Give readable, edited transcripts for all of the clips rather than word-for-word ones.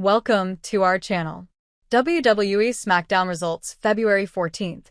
Welcome to our channel. WWE SmackDown results February 14th.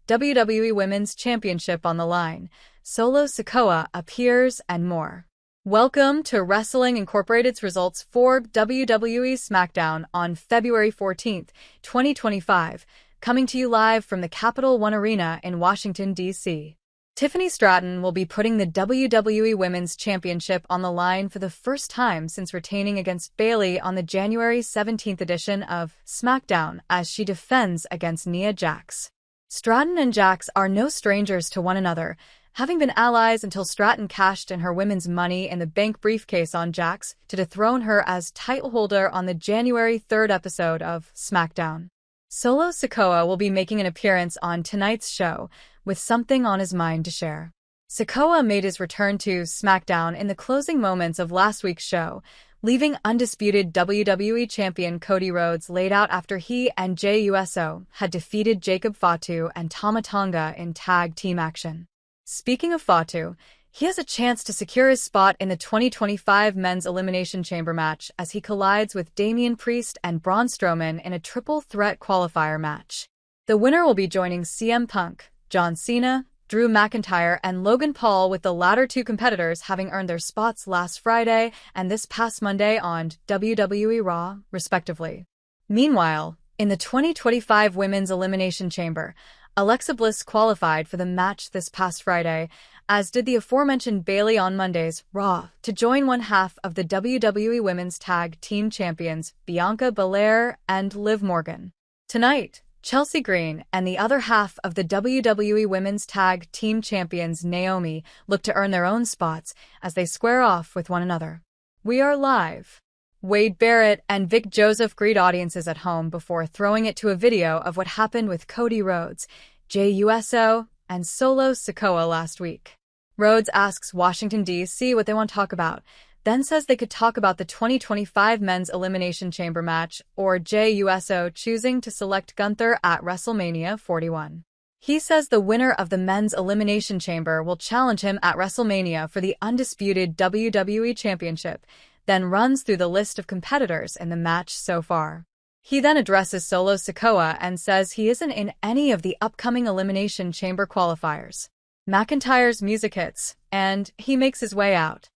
WWE Women's Championship on the line. Solo Sikoa appears and more. Welcome to Wrestling Incorporated's results for WWE SmackDown on February 14th, 2025, coming to you live from the Capital One Arena in Washington, D.C. Tiffany Stratton will be putting the WWE Women's Championship on the line for the first time since retaining against Bayley on the January 17th edition of SmackDown as she defends against Nia Jax. Stratton and Jax are no strangers to one another, having been allies until Stratton cashed in her women's Money in the Bank briefcase on Jax to dethrone her as title holder on the January 3rd episode of SmackDown. Solo Sikoa will be making an appearance on tonight's show, with something on his mind to share. Sikoa made his return to SmackDown in the closing moments of last week's show, leaving undisputed WWE Champion Cody Rhodes laid out after he and Jey Uso had defeated Fatu and Tonga in tag team action. Speaking of Fatu, he has a chance to secure his spot in the 2025 Men's Elimination Chamber match as he collides with Damian and Braun Strowman in a Triple Threat Qualifier Match. The winner will be joining CM Punk, John Cena, Drew McIntyre, and Logan Paul, with the latter two competitors having earned their spots last Friday and this past Monday on WWE Raw, respectively. Meanwhile, in the 2025 Women's Elimination Chamber, Alexa Bliss qualified for the match this past Friday, as did the aforementioned Bayley on Monday's Raw, to join one half of the WWE Women's Tag Team Champions Bianca Belair and Liv Morgan. Tonight, Chelsea Green and the other half of the WWE Women's Tag Team Champions Naomi look to earn their own spots as they square off with one another. We are live. Wade Barrett and Vic Joseph greet audiences at home before throwing it to a video of what happened with Cody Rhodes, Jey Uso, and Solo Sikoa last week. Rhodes asks Washington, D.C. what they want to talk about, then says they could talk about the 2025 Men's Elimination Chamber match or Jey Uso choosing to select Gunther at WrestleMania 41. He says the winner of the Men's Elimination Chamber will challenge him at WrestleMania for the undisputed WWE Championship, then runs through the list of competitors in the match so far. He then addresses Solo Sikoa and says he isn't in any of the upcoming Elimination Chamber qualifiers. McIntyre's music hits, and he makes his way out.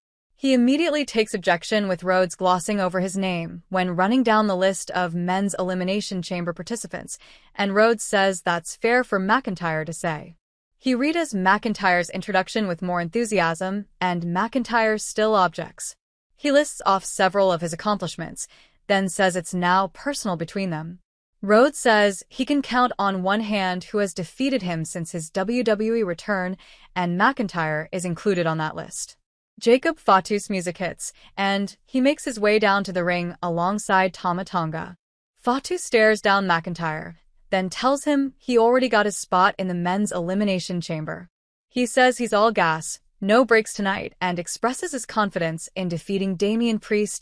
He immediately takes objection with Rhodes glossing over his name when running down the list of Men's Elimination Chamber participants, and Rhodes says that's fair for McIntyre to say. He reads McIntyre's introduction with more enthusiasm, and McIntyre still objects. He lists off several of his accomplishments, then says it's now personal between them. Rhodes says he can count on one hand who has defeated him since his WWE return, and McIntyre is included on that list. Fatu's music hits, and he makes his way down to the ring alongside Tonga. Fatu stares down McIntyre, then tells him he already got his spot in the Men's Elimination Chamber. He says he's all gas, no breaks tonight, and expresses his confidence in defeating Damian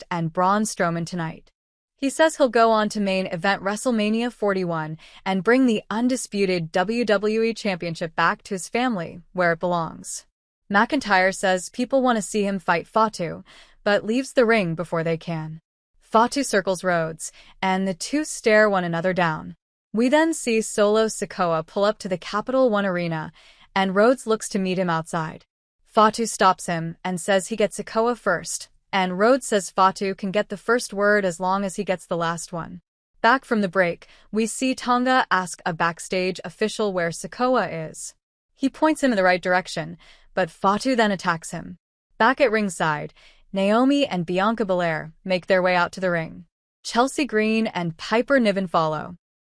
and Braun Strowman tonight. He says he'll go on to main event WrestleMania 41 and bring the undisputed WWE Championship back to his family, where it belongs. McIntyre says people want to see him fight Fatu, but leaves the ring before they can. Fatu circles Rhodes, and the two stare one another down. We then see Solo Sikoa pull up to the Capital One Arena, and Rhodes looks to meet him outside. Fatu stops him and says he gets Sikoa first, and Rhodes says Fatu can get the first word as long as he gets the last one. Back from the break, we see Tonga ask a backstage official where Sikoa is. He points him in the right direction, but Fatu then attacks him. Back at ringside, Naomi and Bianca Belair make their way out to the ring. Chelsea Green and Piper Niven follow.